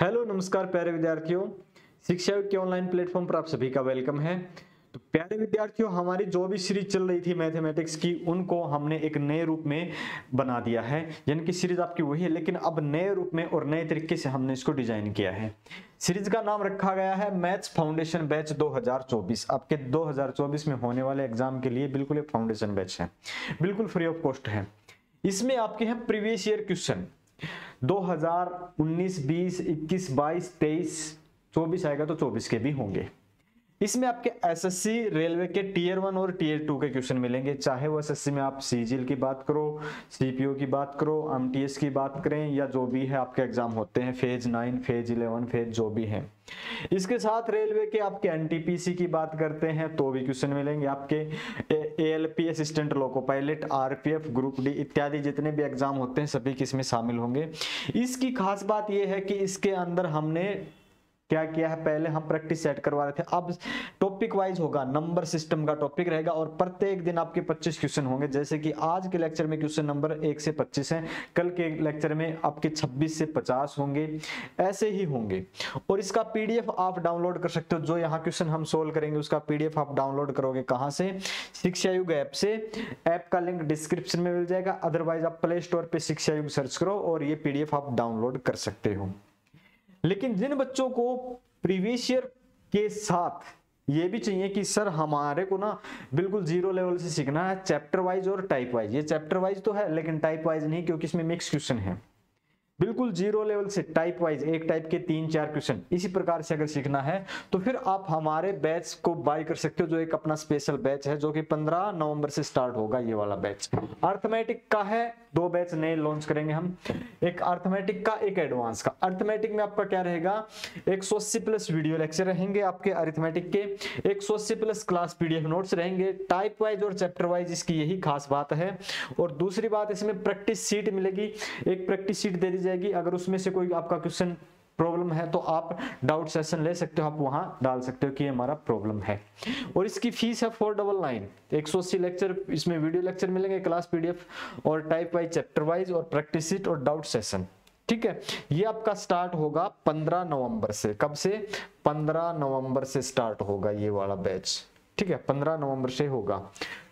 Hello नमस्कार प्यारे विद्यार्थियों, शिक्षा के ऑनलाइन प्लेटफॉर्म पर आप सभी का वेलकम है। तो प्यारे विद्यार्थियों, हमारी जो भी सीरीज चल रही थी मैथमेटिक्स की, उनको हमने एक नए रूप में बना दिया है। यानी कि सीरीज आपकी वही है, लेकिन अब नए रूप में और नए तरीके से हमने इसको डिजाइन किया है। सीरीज का नाम रखा गया है मैथ्स फाउंडेशन बैच 2024। आपके 2024 में होने वाले एग्जाम के लिए बिल्कुल एक फाउंडेशन बैच है, बिल्कुल फ्री ऑफ कॉस्ट है। इसमें आपके हैं प्रीवियस ईयर क्वेश्चन 2019, 20, 21, 22, 23, 24 आएगा तो 24 के भी होंगे। इसमें आपके एसएससी रेलवे के टीयर 1 और टीयर 2 के क्वेश्चन मिलेंगे, चाहे वो एसएससी में आप सीजीएल की बात करो, सीपीओ की बात करो, एमटीएस की बात करें, या जो भी है आपके एग्जाम होते हैं फेज 9, फेज 11, फेज जो भी है। इसके साथ रेलवे के आपके एनटीपीसी की बात करते हैं तो भी क्वेश्चन मिलेंगे। आपके ALP assistant loco pilot, RPF, group D इत्यादि जितने भी एग्जाम होते हैं सभी किसमें शामिल होंगे। इसकी खास बात यह है कि इसके अंदर हमने क्या किया है, पहले हम प्रैक्टिस सेट करवा रहे थे, अब टॉपिक वाइज होगा, नंबर सिस्टम का टॉपिक रहेगा और प्रत्येक दिन आपके 25 क्वेश्चन होंगे। जैसे कि आज के लेक्चर में क्वेश्चन नंबर 1 से 25 है, कल के लेक्चर में आपके 26 से 50 होंगे, ऐसे ही होंगे। और इसका पीडीएफ आप डाउनलोड कर सकते हो। जो यहाँ क्वेश्चन हम सोल्व करेंगे उसका पीडीएफ आप डाउनलोड करोगे कहाँ से? शिक्षा युग ऐप से। ऐप का लिंक डिस्क्रिप्शन में मिल जाएगा, अदरवाइज आप प्ले स्टोर पे शिक्षा युग सर्च करो और ये पीडीएफ आप डाउनलोड कर सकते हो। लेकिन जिन बच्चों को प्रीवियस ईयर के साथ ये भी चाहिए कि सर हमारे को ना बिल्कुल जीरो लेवल से सीखना है, चैप्टर वाइज और टाइप वाइज, ये चैप्टर वाइज तो है लेकिन टाइप वाइज नहीं, क्योंकि इसमें मिक्स क्वेश्चन है, बिल्कुल जीरो लेवल से टाइप वाइज, एक टाइप के 3-4 क्वेश्चन, इसी प्रकार से अगर सीखना है तो फिर आप हमारे बैच को बाय कर सकते हो, जो एक अपना स्पेशल बैच है जो कि 15 नवंबर से स्टार्ट होगा। ये वाला बैच अर्थमेटिक का है, 2 बैच नए लॉन्च करेंगे हम, एक अर्थमेटिक का, एक एडवांस का। अर्थमेटिक में आपका क्या रहेगा, 180 प्लस वीडियो लेक्चर रहेंगे आपके अर्थमेटिक के, 180 प्लस क्लास पीडीएफ नोट्स रहेंगे, टाइप वाइज और चैप्टर वाइज, इसकी यही खास बात है। और दूसरी बात, इसमें प्रैक्टिस सीट मिलेगी, एक प्रैक्टिस सीट दे दी जाएगी। अगर उसमें से कोई आपका क्वेश्चन प्रॉब्लम है तो आप डाउट सेशन ले सकते हो, आप वहां डाल सकते हो कि हमारा प्रॉब्लम है। और इसकी फीस है 499, 180 लेक्चर, इसमें वीडियो लेक्चर मिलेंगे, क्लास पीडीएफ और टाइप वाइज, चैप्टर वाइज और प्रैक्टिस सीट और डाउट सेशन। ठीक है, ये आपका स्टार्ट होगा 15 नवंबर से। कब से? 15 नवंबर से स्टार्ट होगा ये वाला बैच। ठीक है, 15 नवंबर से होगा।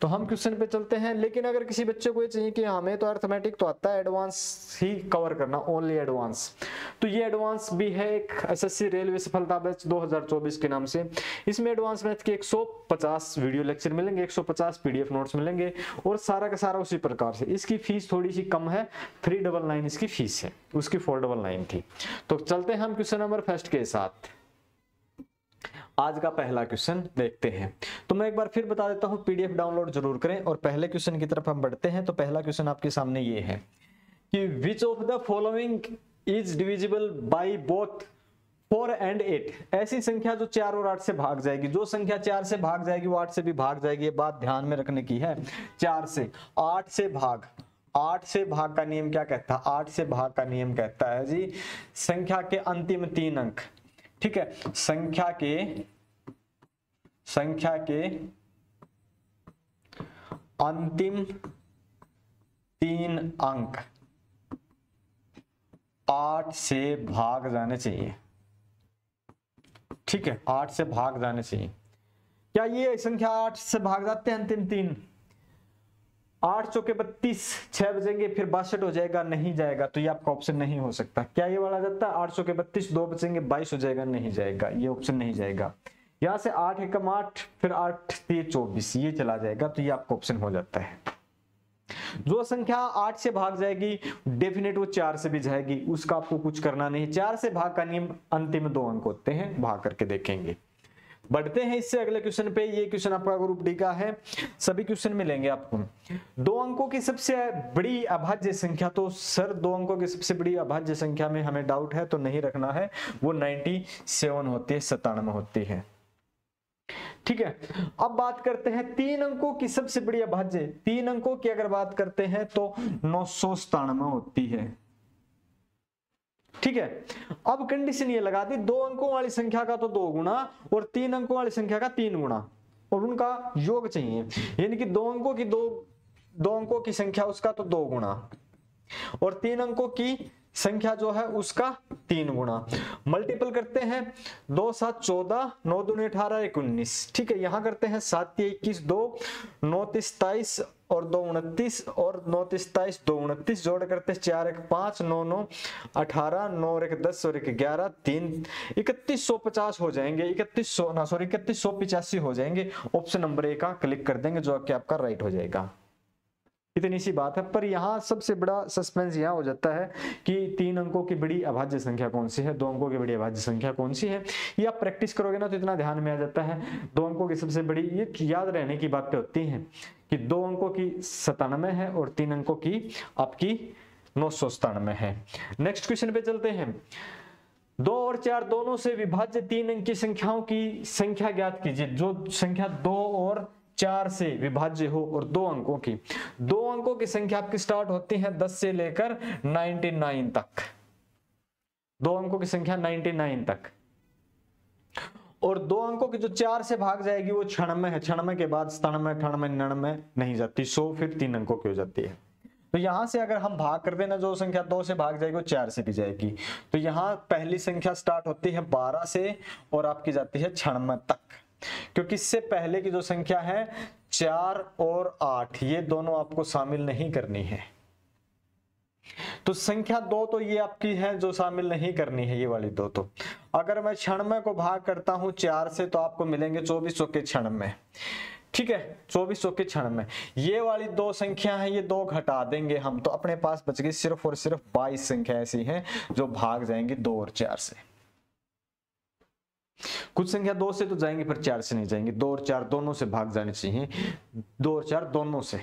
तो हम क्वेश्चन पे चलते हैं। लेकिन अगर किसी बच्चे को ये चाहिए कि हमें तो अर्थमेटिक तो आता है, एडवांस ही कवर करना, ओनली एडवांस, तो ये एडवांस भी है एक एसएससी रेलवे सफलता बैच 2024 के नाम से। इसमें एडवांस मैथ के 150 वीडियो लेक्चर मिलेंगे, 150 पीडीएफ नोट्स मिलेंगे और सारा का सारा उसी प्रकार से। इसकी फीस थोड़ी सी कम है, 399 इसकी फीस है, उसकी 499 थी। तो चलते हैं हम क्वेश्चन नंबर फर्स्ट के साथ। आज का पहला क्वेश्चन देखते हैं। तो मैं एक बार फिर बता देता हूं, पीडीएफ डाउनलोड जरूर करें। और पहले क्वेश्चन की तरफ हम बढ़ते हैं। तो पहला क्वेश्चन आपके सामने ये है कि which of the following is divisible by both 4 and 8। ऐसी संख्या जो 4 और 8 से भाग जाएगी। जो संख्या 4 से भाग जाएगी वो 8 से भी भाग जाएगी, ये बात ध्यान में रखने की है। 4 से 8 से भाग, 8 से भाग का नियम क्या कहता है? 8 से भाग का नियम कहता है जी, संख्या के अंतिम 3 अंक, ठीक है, संख्या के अंतिम 3 अंक 8 से भाग जाने चाहिए। ठीक है, 8 से भाग जाने चाहिए। क्या ये संख्या 8 से भाग जाते हैं अंतिम 3? 8 चौके 32, 6 बचेंगे, फिर 62 हो जाएगा, नहीं जाएगा, तो ये आपका ऑप्शन नहीं हो सकता। क्या ये वाला जाता है? 8 चौके 32, 2 बचेंगे, 22 हो जाएगा, नहीं जाएगा, ये ऑप्शन नहीं जाएगा। यहां से 8 एकम 8, फिर 8 3 24, ये चला जाएगा, तो ये आपका ऑप्शन हो जाता है। जो संख्या 8 से भाग जाएगी डेफिनेट वो 4 से भी जाएगी, उसका आपको कुछ करना नहीं। 4 से भाग का नियम अंतिम 2 अंक होते हैं, भाग करके देखेंगे। बढ़ते हैं इससे अगले क्वेश्चन पे। ये क्वेश्चन आपका ग्रुप डी का है, सभी क्वेश्चन मिलेंगे आपको। 2 अंकों की सबसे बड़ी अभाज्य संख्या, तो सर 2 अंकों की सबसे बड़ी अभाज्य संख्या में हमें डाउट है तो नहीं रखना है, वो 97 होती है, 97 होती है। ठीक है, अब बात करते हैं 3 अंकों की सबसे बड़ी अभाज्य। 3 अंकों की अगर बात करते हैं तो 997 होती है। ठीक है, अब कंडीशन ये लगा दी, 2 अंकों वाली संख्या का तो 2 गुना और 3 अंकों वाली संख्या का 3 गुना, और उनका योग चाहिए। यानी कि 2 अंकों की संख्या उसका तो 2 गुना, और 3 अंकों की संख्या जो है उसका 3 गुना, मल्टीपल करते हैं 2 7 14, 9 दूनी 18, 1 19। ठीक है, यहां करते हैं 7 21 2, 9 27 और 2 29 और 9 27 2 29 जोड़ करते हैं 4 1 5 9 9 18 9 1 10 और 1 11 3 3150 हो जाएंगे, 3185 हो जाएंगे। ऑप्शन नंबर ए का क्लिक कर देंगे जो कि आपका राइट हो जाएगा। इतनी सी बात है, पर यहाँ सबसे बड़ा सस्पेंस यहाँ हो जाता है कि 3 अंकों की बड़ी अभाज्य संख्या कौन सी है, 2 अंकों की बड़ी अभाज्य संख्या कौन सी है। ये आप प्रैक्टिस करोगे ना तो इतना ध्यान में आ जाता है। 2 अंकों की सबसे बड़ी, ये याद रहने की बातें होती हैं कि 2 अंकों की 97 है और 3 अंकों की आपकी 997 है। नेक्स्ट क्वेश्चन पे चलते हैं। 2 और 4 दोनों से विभाज्य 3 अंक की संख्याओं की संख्या ज्ञात कीजिए। जो संख्या 2 और 4 से विभाज्य हो और 2 अंकों की, 2 अंकों की संख्या आपकी स्टार्ट होती है 10 से लेकर 99 तक, 2 अंकों की संख्या 99 तक, और 2 अंकों की जो 4 से भाग जाएगी वो 96 है, 96 के बाद 97 98 99 नहीं जाती, 100 फिर 3 अंकों की हो जाती है। तो यहां से अगर हम भाग कर देना, जो संख्या 2 से भाग जाएगी वो 4 से भी जाएगी। तो यहां पहली संख्या स्टार्ट होती है 12 से और आपकी जाती है 96 तक, क्योंकि इससे पहले की जो संख्या है 4 और 8 ये दोनों आपको शामिल नहीं करनी है। तो संख्या 2 तो ये आपकी है जो शामिल नहीं करनी है, ये वाली 2। तो अगर मैं 96 को भाग करता हूं 4 से तो आपको मिलेंगे 24 चौके 96। ठीक है, 24 चौके 96। ये वाली 2 संख्या है, ये 2 घटा देंगे हम तो अपने पास बच गई सिर्फ और सिर्फ 22 संख्या ऐसी हैं जो भाग जाएंगी 2 और 4 से। कुछ संख्या 2 से तो जाएंगे पर 4 से नहीं जाएंगे, 2 और 4 दोनों से भाग जाने चाहिए, 2 और 4 दोनों से,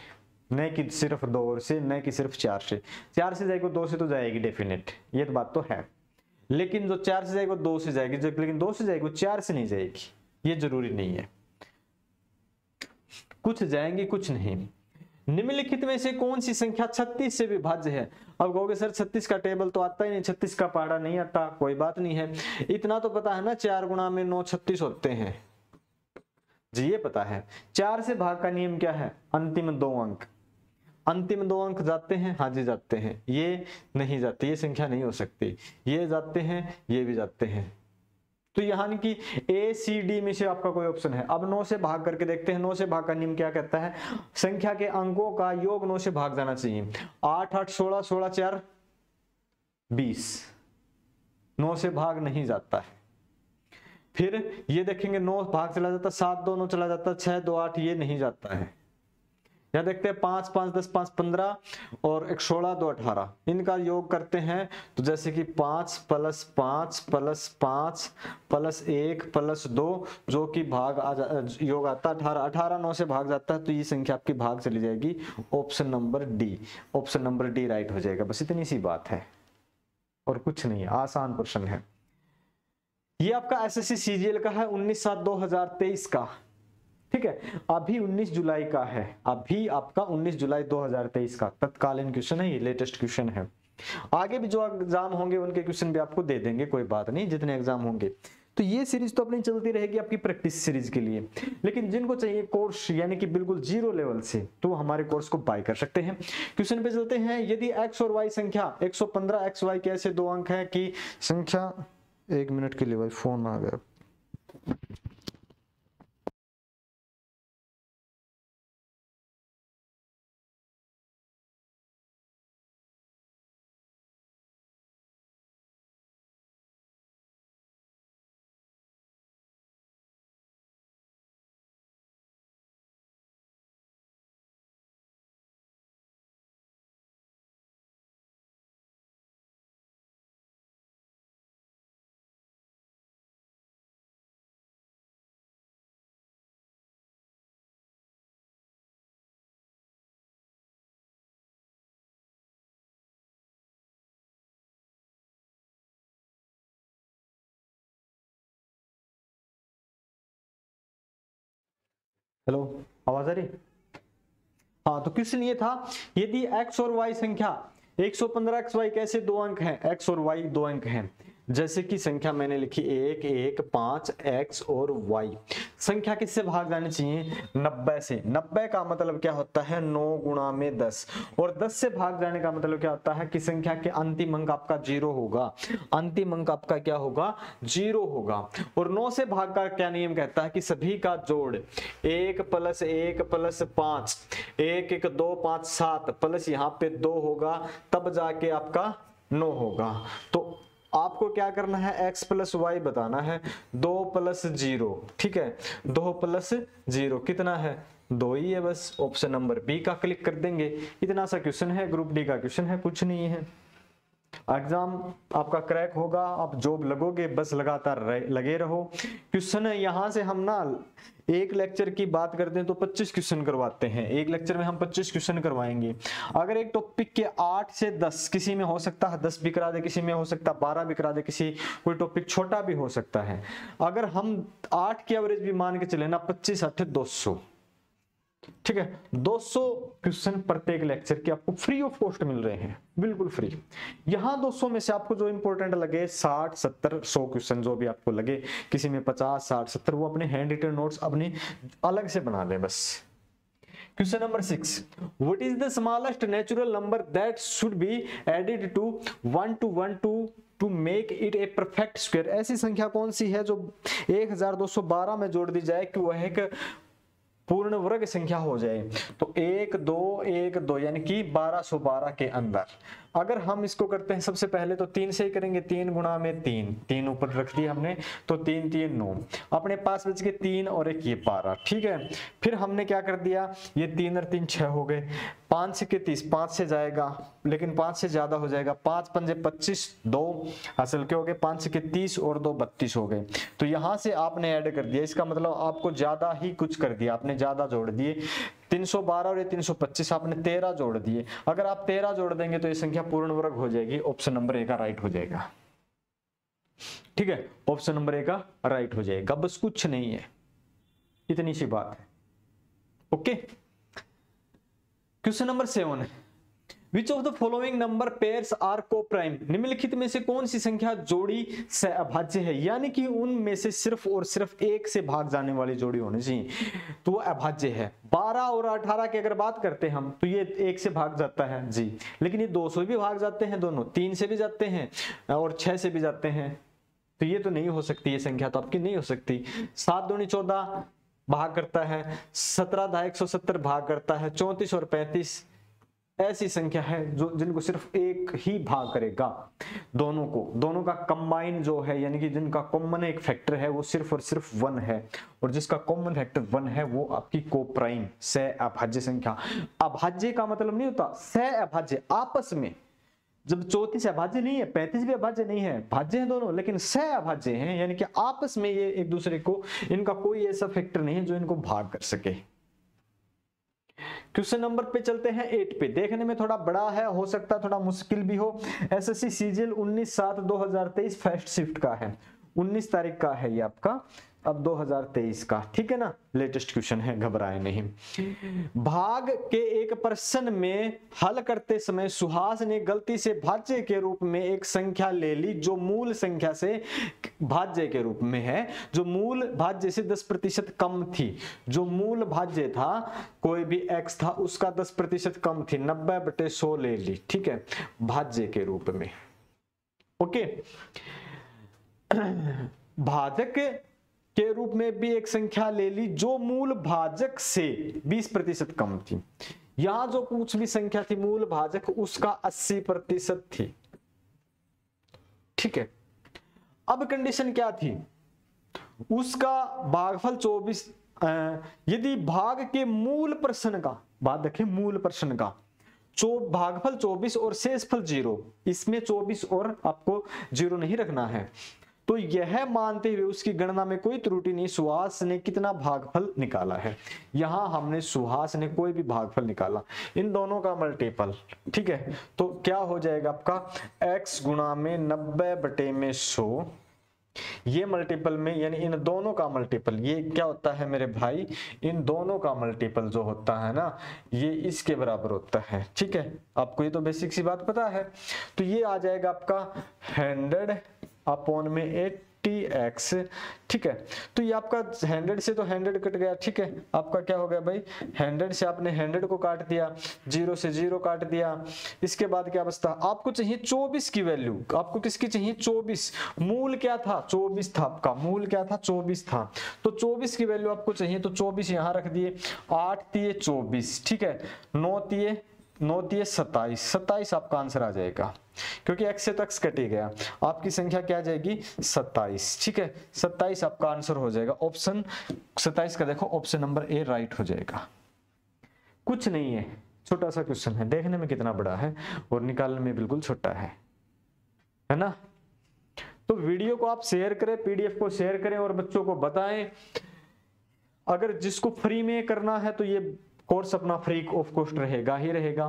न कि सिर्फ 2 और से, न कि सिर्फ 4 से। 4 से जाएगी 2 से तो जाएगी डेफिनेट, ये तो बात तो है, लेकिन जो 4 से जाएगी वो 2 से जाएगी, लेकिन 2 से जाएगी वो 4 से नहीं जाएगी, ये जरूरी नहीं है। कुछ जाएंगे कुछ नहीं। निम्नलिखित में से कौन सी संख्या 36 से विभाज्य है? अब कहोगे सर 36 का टेबल तो आता ही नहीं, 36 का पहाड़ा नहीं आता, कोई बात नहीं है, इतना तो पता है ना 4 गुणा में 9 36 होते हैं जी, ये पता है। 4 से भाग का नियम क्या है? अंतिम 2 अंक, अंतिम 2 अंक जाते हैं, हाँ जी जाते हैं, ये नहीं जाते, ये संख्या नहीं हो सकती, ये जाते हैं, ये भी जाते हैं। तो यानी कि ए सी डी में से आपका कोई ऑप्शन है। अब 9 से भाग करके देखते हैं, 9 से भाग का नियम क्या कहता है? संख्या के अंकों का योग 9 से भाग जाना चाहिए। 8 8 16, 16 4 20, 9 से भाग नहीं जाता है। फिर ये देखेंगे 9 भाग चला जाता, 7 2 9 चला जाता, 6 2 8 ये नहीं जाता है। यहां देखते हैं 5 5 10 5 15 और 1 16 2 18, इनका योग करते हैं तो जैसे कि 5 + 5 + 5 + 1 + 2 जो कि भाग योग आता 18, 18 9 से भाग जाता है, तो ये संख्या आपकी भाग चली जाएगी। Option number D, option number D right हो जाएगा। बस इतनी सी बात है और कुछ नहीं है, आसान प्रश्न है। ये आपका एसएससी सीजीएल का है 19/7/2023 का। ठीक है, अभी 19 जुलाई का है, अभी आपका 19 जुलाई 2023 का तत्कालीन क्वेश्चन है, ये लेटेस्ट क्वेश्चन है। आगे भी जो एग्जाम होंगे उनके क्वेश्चन भी आपको दे देंगे, कोई बात नहीं, जितने एग्जाम होंगे। तो ये सीरीज तो अपनी चलती रहेगी आपकी प्रैक्टिस सीरीज के लिए, लेकिन जिनको चाहिए कोर्स यानी कि बिल्कुल 0 लेवल से, तो हमारे कोर्स को बाय कर सकते हैं। क्वेश्चन पे चलते हैं। यदि x और y संख्या 115 xy के ऐसे 2 अंक है कि संख्या, 1 मिनट के लिए भाई फोन आ गया। हेलो, आवाज आ रही? हाँ, तो क्वेश्चन ये था, यदि x और y संख्या 115 xy कैसे 2 अंक हैं, x और y 2 अंक हैं, जैसे कि संख्या मैंने लिखी 1, 1, 5, x और y। संख्या किससे भाग जानी चाहिए? 90 से। 90 का मतलब क्या होता है? 9 गुणा में 10। और 10 से भाग जाने का मतलब क्या होता है कि संख्या के अंतिम अंक आपका 0 होगा। अंतिम अंक आपका क्या होगा? 0 होगा। और 9 से भाग का क्या नियम कहता है कि सभी का जोड़ 1 + 1 + 5, 1, 1, 2, 5, 7 प्लस यहाँ पे 2 होगा, तब जाके आपका 9 होगा। तो आपको क्या करना है? x + y बताना है। 2 + 0, ठीक है, 2 + 0 कितना है? 2 ही है बस। ऑप्शन नंबर बी का क्लिक कर देंगे। इतना सा क्वेश्चन है, ग्रुप डी का क्वेश्चन है, कुछ नहीं है। एग्जाम आपका क्रैक होगा, आप जॉब लगोगे, बस लगातार लगे रहो। क्वेश्चन है यहां से हम ना एक लेक्चर की बात करते हैं तो 25 क्वेश्चन करवाते हैं। एक लेक्चर में हम 25 क्वेश्चन करवाएंगे। अगर एक टॉपिक के 8 से 10, किसी में हो सकता है 10 भी करा दे, किसी में हो सकता है 12 भी करा दे, किसी कोई टॉपिक छोटा भी हो सकता है। अगर हम 8 की एवरेज भी मान के चले ना, 25 8 200, ठीक है, 200 क्वेश्चन प्रत्येक लेक्चर के आपको फ्री ऑफ कॉस्ट मिल रहे हैं, बिल्कुल फ्री। यहां 200 में से आपको जो इंपॉर्टेंट लगे 60 70 100 क्वेश्चन जो भी आपको लगे, किसी में 50 60 70, वो अपने हैंड रिटन नोट्स अपने अलग से बना लें बस। Question number 6, what is the smallest natural number that should be added to 1 to make it a perfect square? ऐसी संख्या कौन सी है जो 1212 में जोड़ दी जाए कि वह एक पूर्ण वर्ग संख्या हो जाए? तो 1 2 1 2 यानी कि 1212 के अंदर। अगर हम इसको करते हैं, सबसे पहले तो 3 से ही करेंगे। 3 गुणा में 3, 3 ऊपर रख दिया हमने, तो 3 3 9, अपने पास बच गए 3 और 1 ये 12, ठीक है। फिर हमने क्या कर दिया, ये 3 और 3 6 हो गए। 5 से 30, 5 से जाएगा लेकिन 5 से ज्यादा हो जाएगा। 5 पंजे 25, 2 असल के हो गए, 5 से 30 और 2 32 हो गए। तो यहां से आपने ऐड कर दिया, इसका मतलब आपको ज्यादा ही कुछ कर दिया, आपने ज्यादा जोड़ दिए। 312 और ये 325, आपने 13 जोड़ दिए। अगर आप 13 जोड़ देंगे तो ये संख्या पूर्ण वर्ग हो जाएगी। ऑप्शन नंबर ए का राइट हो जाएगा, ठीक है, ऑप्शन नंबर ए का राइट हो जाएगा। बस कुछ नहीं है, इतनी सी बात है। Okay, question number 7, Which of the following number pairs are co-prime? निम्नलिखित में से कौन सी संख्या जोड़ी से अभाज्य है? यानी कि उनमें से सिर्फ और सिर्फ एक से भाग जाने वाली जोड़ी होनी चाहिए, तो वो अभाज्य है। 12 और 18 की अगर बात करते हैं हम, तो ये एक से भाग जाता है जी, लेकिन ये 2 से भी भाग जाते हैं, दोनों 3 से भी जाते हैं और 6 से भी जाते हैं। तो ये तो नहीं हो सकती, ये संख्या तो आपकी नहीं हो सकती। 7 दूनी 14 भाग करता है, 17 × 170 भाग करता है, 34 और 35 ऐसी संख्या है जो जिनको सिर्फ एक ही भाग करेगा। दोनों का कंबाइन जो है, यानी कि जिनका कॉमन एक फैक्टर है वो सिर्फ और सिर्फ 1 है, और जिसका कॉमन फैक्टर 1 है वो आपकी कोप्राइम सह अभाज्य संख्या। अभाज्य का मतलब नहीं होता सह अभाज्य, आपस में जब 34 अभाज्य नहीं है, 35 भी अभाज्य नहीं है, भाज्य है दोनों, लेकिन सह अभाज्य हैं, यानी कि आपस में ये एक दूसरे को, इनका कोई ऐसा फैक्टर नहीं है जो इनको भाग कर सके। क्वेश्चन नंबर पे चलते हैं 8 पे। देखने में थोड़ा बड़ा है, हो सकता है थोड़ा मुश्किल भी हो। एसएससी सीजीएल 19/7/2023 फर्स्ट शिफ्ट का है, 19 तारीख का है ये आपका, अब 2023 का, ठीक है ना, लेटेस्ट क्वेश्चन है, घबराए नहीं। भाग के एक प्रश्न में हल करते समय सुहास ने गलती से भाज्य के रूप में एक संख्या ले ली जो मूल संख्या से भाज्य के रूप में है, जो मूल भाज्य से 10% कम थी। जो मूल भाज्य था, कोई भी x था, उसका 10% कम थी, 90/100 ले ली, ठीक है, भाज्य के रूप में। ओके, भाजक के रूप में भी एक संख्या ले ली जो मूल भाजक से 20% कम थी। यहां जो कुछ भी संख्या थी मूल भाजक उसका 80% थी, ठीक है। अब कंडीशन क्या थी, उसका भागफल 24, यदि भाग के मूल प्रश्न का, बात देखें मूल प्रश्न का, भागफल 24 और शेषफल 0, इसमें 24 और आपको 0 नहीं रखना है, तो यह मानते हुए उसकी गणना में कोई त्रुटि नहीं, सुहास ने कितना भागफल निकाला है। यहां हमने सुहास ने कोई भी भागफल निकाला, इन दोनों का मल्टीपल, ठीक है, तो क्या हो जाएगा आपका x गुणा में 90/100, ये मल्टीपल में, यानी इन दोनों का मल्टीपल, ये क्या होता है मेरे भाई, इन दोनों का मल्टीपल जो होता है ना, ये इसके बराबर होता है, ठीक है, आपको ये तो बेसिक सी बात पता है। तो ये आ जाएगा आपका 100 अपॉन में 80x, ठीक है। तो ये आपका 100 से तो 100 कट गया, ठीक है। आपका क्या हो गया भाई, 100 से आपने 100 को काट दिया, 0 से 0 काट दिया। इसके बाद क्या बचता, आपको चाहिए 24 की वैल्यू। आपको किसकी चाहिए, 24। मूल क्या था, 24 था आपका, मूल क्या था, 24 था। तो 24 की वैल्यू आपको चाहिए, तो 24 यहां रख दिए। 8 तिये 24, ठीक है। 9 तिये 27, 27 आपका आंसर आ जाएगा, क्योंकि x से तो x कट ही गया। आपकी संख्या क्या आ जाएगी, 27, ठीक है। 27 आपका आंसर हो जाएगा। ऑप्शन 27 का देखो, ऑप्शन नंबर ए राइट हो जाएगा। कुछ नहीं है, छोटा सा क्वेश्चन है, देखने में कितना बड़ा है और निकालने में बिल्कुल छोटा है ना। तो वीडियो को आप शेयर करें, पीडीएफ को शेयर करें और बच्चों को बताएं। अगर जिसको फ्री में करना है तो ये कोर्स अपना फ्री ऑफ कॉस्ट रहेगा ही रहेगा,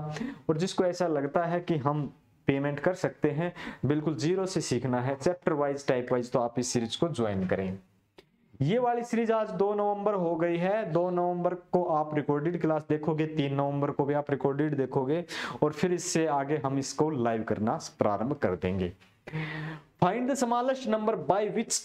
और जिसको ऐसा लगता है कि हम पेमेंट कर सकते हैं, बिल्कुल जीरो से सीखना है, चैप्टर वाइज टाइप वाइज, तो आप इस सीरीज को ज्वाइन करें। ये वाली सीरीज आज 2 नवंबर हो गई है। 2 नवंबर को आप रिकॉर्डेड क्लास देखोगे, 3 नवंबर को भी आप रिकॉर्डेड देखोगे, और फिर इससे आगे हम इसको लाइव करना प्रारंभ कर देंगे। Find the smallest number by which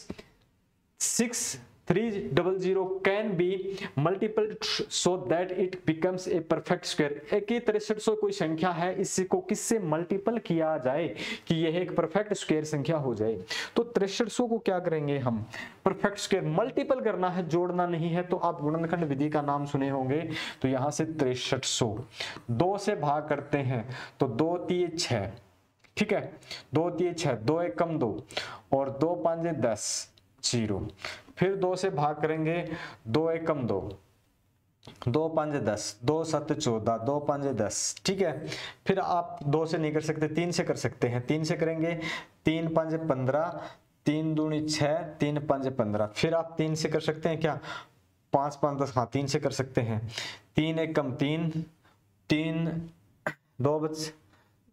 6300 can be multiple so that it becomes a perfect square. एक 6300 कोई संख्या है, इसको किससे मल्टीपल किया जाए कि यह एक परफेक्ट स्क्वायर संख्या हो जाए। तो 6300 को क्या करेंगे हम, परफेक्ट स्क्वायर मल्टीपल करना है, जोड़ना नहीं है। तो आप गुणनखंड विधि का नाम सुने होंगे। तो यहां से 6300 2 से भाग करते हैं, तो 2 तिये 6, ठीक है। 2 तिये 6, 2 एक कम 2 और 2 5 10, 0। फिर 2 से भाग करेंगे, 2 एक कम 2, 2 5 10, 2 7 14, 2 5 10, ठीक है। फिर आप 2 से नहीं कर सकते, 3 से कर सकते हैं। 3 से करेंगे, 3 5 15, 3 दूनी 6, 3 5 15। फिर आप 3 से कर सकते हैं क्या, 5 5 10, हाँ 3 से कर सकते हैं। 3 एक कम 3, 3 2 बच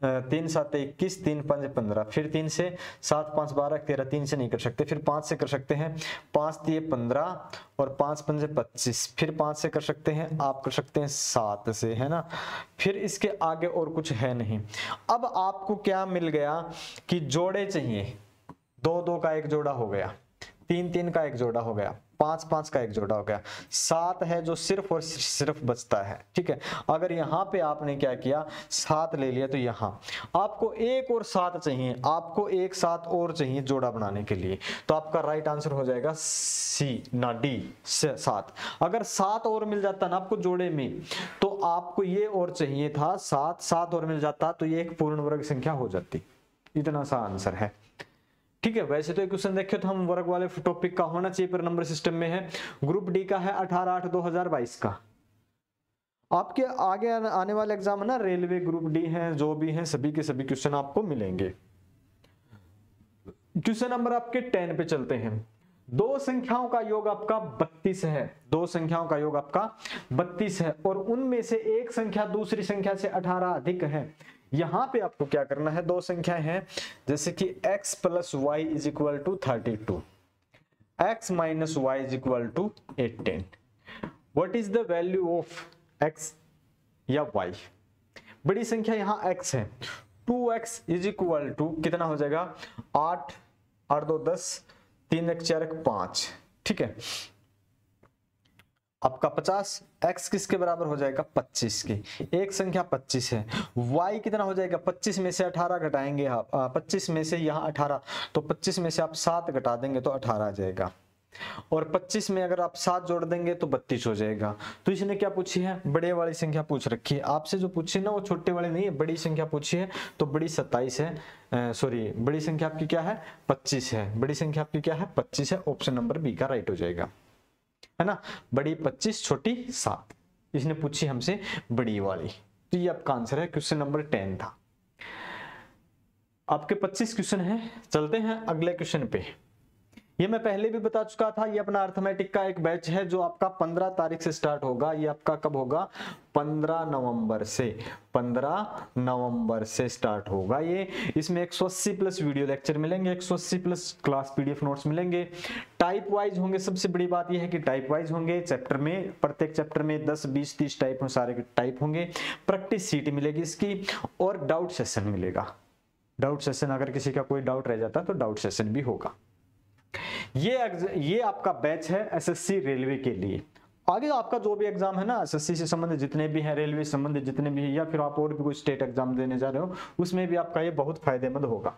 3 7 21, 3 5 15। फिर 3 से 7 5 12 13, 3 से नहीं कर सकते। फिर 5 से कर सकते हैं, 5 तिये 15 और 5 5 25। फिर 5 से कर सकते हैं, आप कर सकते हैं 7 से, है ना। फिर इसके आगे और कुछ है नहीं। अब आपको क्या मिल गया कि जोड़े चाहिए, 2 2 का एक जोड़ा हो गया, 3 3 का एक जोड़ा हो गया, 5 5 का एक जोड़ा हो गया, 7 है जो सिर्फ और सिर्फ बचता है, ठीक है। अगर यहाँ पे आपने क्या किया, 7 ले लिया, तो यहाँ आपको एक और 7 चाहिए, आपको एक 7 और चाहिए जोड़ा बनाने के लिए। तो आपका राइट आंसर हो जाएगा सी ना डी, 7। अगर 7 और मिल जाता ना आपको जोड़े में, तो आपको ये और चाहिए था 7 और मिल जाता, तो ये एक पूर्ण वर्ग संख्या हो जाती। इतना सा आंसर है, ठीक है। वैसे तो एक क्वेश्चन देखे तो हम वर्ग वाले टॉपिक का होना चाहिए, पर नंबर सिस्टम में है। ग्रुप डी का है 18/8/2022 का। आपके आगे आने वाले एग्जाम है ना, रेलवे ग्रुप डी है, जो भी है, सभी के सभी क्वेश्चन आपको मिलेंगे। क्वेश्चन नंबर आपके 10 पे चलते हैं। 2 संख्याओं का योग आपका 32 है। 2 संख्याओं का योग आपका 32 है, और उनमें से एक संख्या दूसरी संख्या से 18 अधिक है। यहां पे आपको क्या करना है, 2 संख्याएं हैं, जैसे कि x + y = 32, x - y = 18। What is the value of x या y? बड़ी संख्या यहां x है, 2x = कितना हो जाएगा, 8 8 2 10, 3 1 4 1 5, ठीक है। आपका 50, x किसके बराबर हो जाएगा, 25 के। एक संख्या 25 है, y कितना हो जाएगा, 25 में से 18 घटाएंगे आप, 25 में से यहाँ 18, तो 25 में से आप 7 घटा देंगे तो 18 आ जाएगा, और 25 में अगर आप 7 जोड़ देंगे तो 32 हो जाएगा। तो इसने क्या पूछी है, बड़े वाली संख्या पूछ रखी है। आपसे जो पूछी ना वो छोटे वाली नहीं है, बड़ी संख्या पूछी है। तो बड़ी 27 है, सॉरी बड़ी संख्या आपकी क्या है, 25 है। बड़ी संख्या आपकी क्या है, 25 है। ऑप्शन नंबर बी का राइट हो जाएगा, है ना। बड़ी 25, छोटी 7, इसने पूछी हमसे बड़ी वाली। तो ये आपका आंसर है, क्वेश्चन नंबर 10 था। आपके 25 क्वेश्चन हैं, चलते हैं अगले क्वेश्चन पे। ये मैं पहले भी बता चुका था, ये अपना अर्थमेटिक का एक बैच है जो आपका 15 तारीख से स्टार्ट होगा। ये आपका कब होगा, 15 नवंबर से, 15 नवंबर से स्टार्ट होगा ये। इसमें 180 प्लस वीडियो लेक्चर मिलेंगे, 180 प्लस क्लास पीडीएफ नोट्स मिलेंगे। टाइप वाइज होंगे। सबसे बड़ी बात यह है कि टाइप वाइज होंगे। चैप्टर में, प्रत्येक चैप्टर में 10 20 30 टाइप सारे टाइप होंगे। प्रैक्टिस सीट मिलेगी इसकी, और डाउट सेशन मिलेगा। डाउट सेशन, अगर किसी का कोई डाउट रह जाता तो डाउट सेशन भी होगा। ये आपका बैच है एसएससी रेलवे के लिए। आगे आपका जो भी एग्जाम है ना एसएससी से संबंधित जितने भी हैं, रेलवे से संबंधित जितने भी हैं, या फिर आप और भी कोई स्टेट एग्जाम देने जा रहे हो, उसमें भी आपका ये बहुत फायदेमंद होगा।